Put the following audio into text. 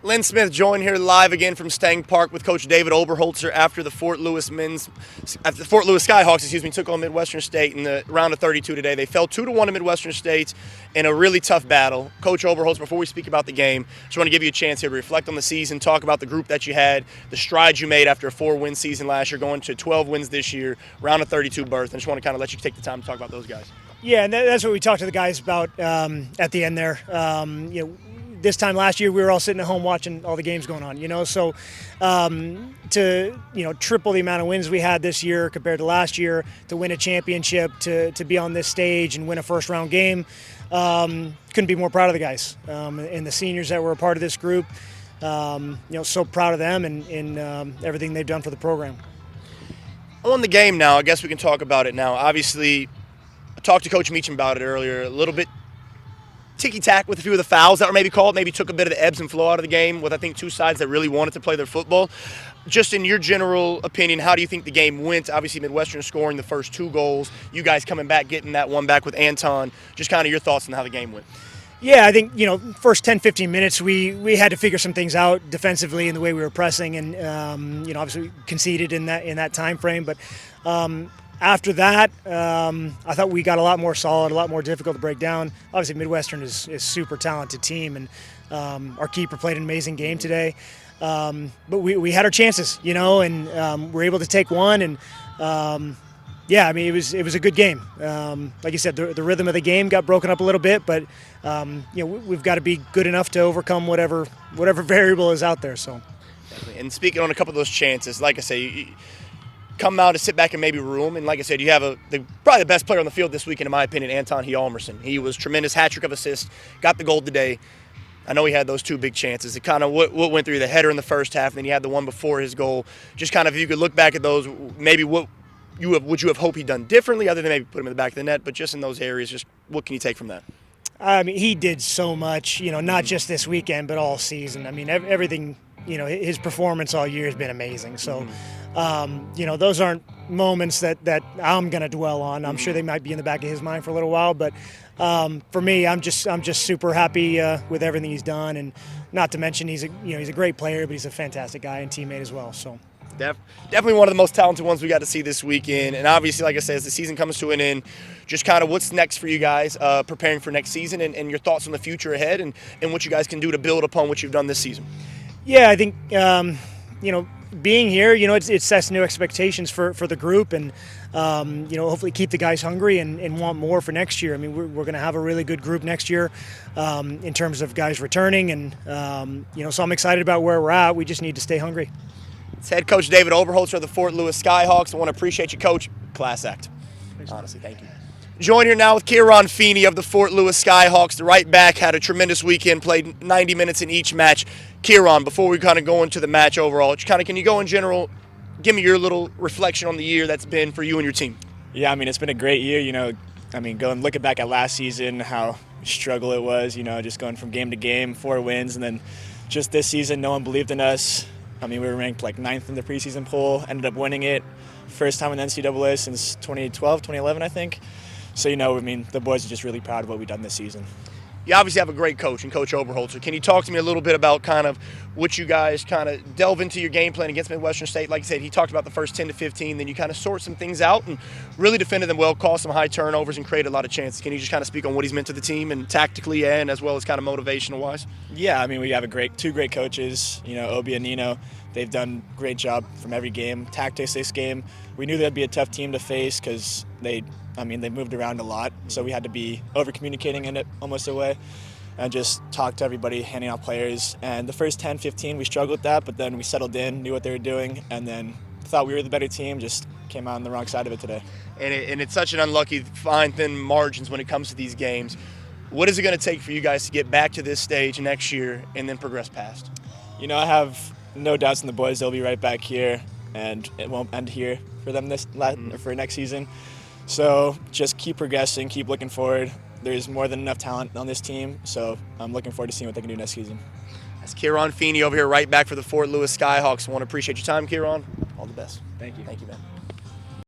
Lynn Smith joined here live again from Stang Park with Coach David Oberholtzer after the Fort Lewis Skyhawks, took on Midwestern State in the round of 32 today. They fell 2-1 to Midwestern State in a really tough battle. Coach Oberholtzer, before we speak about the game, just want to give you a chance here to reflect on the season, talk about the group that you had, the strides you made after a 4-win season last year, going to 12 wins this year, round of 32 berth. I just want to kind of let you take the time to talk about those guys. Yeah, and that's what we talked to the guys about at the end there. This time last year, we were all sitting at home watching all the games going on, so to triple the amount of wins we had this year compared to last year, to win a championship, to be on this stage and win a first-round game, couldn't be more proud of the guys and the seniors that were a part of this group. So proud of them and everything they've done for the program. On the game now, I guess we can talk about it now. Obviously, I talked to Coach Meacham about it earlier, a little bit ticky-tack with a few of the fouls that were maybe called, maybe took a bit of the ebbs and flow out of the game with, I think, two sides that really wanted to play their football. Just in your general opinion, how do you think the game went? Obviously, Midwestern scoring the first 2 goals, you guys coming back, getting that one back with Anton. Just kind of your thoughts on how the game went. Yeah, I think, first 10, 15 minutes, we had to figure some things out defensively in the way we were pressing and, obviously conceded in that time frame. But after that, I thought we got a lot more solid, a lot more difficult to break down. Obviously, Midwestern is a super talented team, and our keeper played an amazing game today. But we had our chances, and we're able to take one. And it was a good game. Like you said, the rhythm of the game got broken up a little bit, but we've got to be good enough to overcome whatever variable is out there. So, and speaking on a couple of those chances, like I say, come out to sit back and maybe room. And like I said, you have probably the best player on the field this weekend, in my opinion, Anton Almerson. He was tremendous, hat-trick of assists, got the goal today. I know he had those 2 big chances. It kind of what went through the header in the first half, and then he had the one before his goal. Just kind of, if you could look back at those, maybe would you have hoped he'd done differently, other than maybe put him in the back of the net, but just in those areas, just what can you take from that? I mean, he did so much, not just this weekend, but all season. I mean, everything, his performance all year has been amazing. So, those aren't moments that I'm going to dwell on. I'm sure they might be in the back of his mind for a little while, but for me, I'm just super happy with everything he's done, and not to mention he's a great player, but he's a fantastic guy and teammate as well. So. Definitely one of the most talented ones we got to see this weekend. And obviously, like I said, as the season comes to an end, just kind of what's next for you guys preparing for next season and your thoughts on the future ahead and what you guys can do to build upon what you've done this season. Yeah, I think, being here, it sets new expectations for the group and, hopefully keep the guys hungry and want more for next year. I mean, we're going to have a really good group next year in terms of guys returning. And, so I'm excited about where we're at. We just need to stay hungry. It's head coach David Oberholtzer of the Fort Lewis Skyhawks. I want to appreciate you, Coach. Class act. Thanks. Honestly, thank you. Joined here now with Ciaran Feeney of the Fort Lewis Skyhawks. The right back had a tremendous weekend, played 90 minutes in each match. Ciaran, before we kind of go into the match overall, can you go in general, give me your little reflection on the year that's been for you and your team? Yeah, I mean, it's been a great year, looking back at last season, how struggle it was, just going from game to game, 4 wins, and then just this season, no one believed in us. I mean, we were ranked 9th in the preseason poll, ended up winning it. First time in the NCAA since 2012, 2011, I think. So, the boys are just really proud of what we've done this season. You obviously have a great coach in Coach Oberholtzer. Can you talk to me a little bit about kind of what you guys kind of delve into your game plan against Midwestern State? Like I said, he talked about the first 10 to 15, then you kind of sort some things out and really defended them well, caused some high turnovers and created a lot of chances. Can you just kind of speak on what he's meant to the team and tactically and as well as kind of motivational-wise? Yeah, I mean, we have 2 great coaches, Obi and Nino. They've done a great job from every game. Tactics this game, we knew that'd be a tough team to face because they moved around a lot, so we had to be over-communicating in it almost a way and just talk to everybody, handing out players. And the first 10, 15, we struggled with that, but then we settled in, knew what they were doing, and then thought we were the better team, just came out on the wrong side of it today. And it's such an unlucky, fine, thin margins when it comes to these games. What is it going to take for you guys to get back to this stage next year and then progress past? I have no doubts in the boys. They'll be right back here, and it won't end here for them for next season. So just keep progressing, keep looking forward. There's more than enough talent on this team, so I'm looking forward to seeing what they can do next season. That's Ciaran Feeney over here, right back for the Fort Lewis Skyhawks. I want to appreciate your time, Ciaran. All the best. Thank you. Thank you, man.